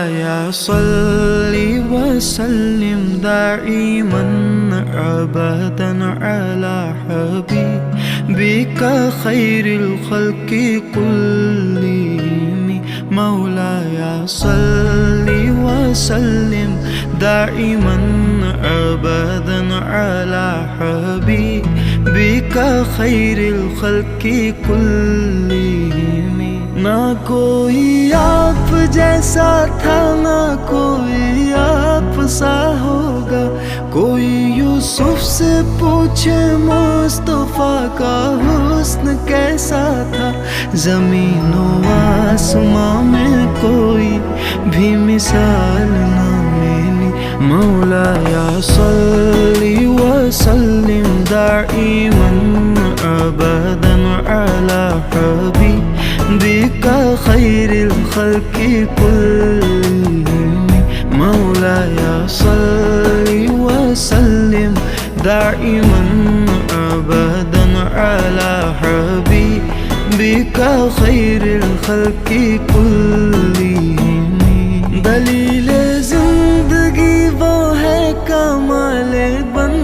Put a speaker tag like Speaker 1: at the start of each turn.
Speaker 1: मौलाया सल्ली वसल्लिम दाइमन अबदन अला हबीबिका खैरिल खल्क़ि कुल्लिहिम। मौलाया सल्ली वसल्लिम दाइमन अबदन अला हबीबिका खैरिल खल्क़ि कुल्लिहिम। ना कोई आप जैसा था, ना कोई आप सा होगा। कोई यूसुफ से पूछे मुस्तफा का हुस्न कैसा था। ज़मीन व आसमां में कोई भी मिसाल ना मिली। मौलाया सल्ली वसल्लिम दाइमन अबदन अला हबीबिका खैरिल खल्क़ि कुल्लिहिम। मौलाया सल्ली वसल्लिम दाइमन अबदन अला हबीबिका खैरिल खल्क़ि कुल्लिहिम। दलील जिंदगी वो है, कमाल बन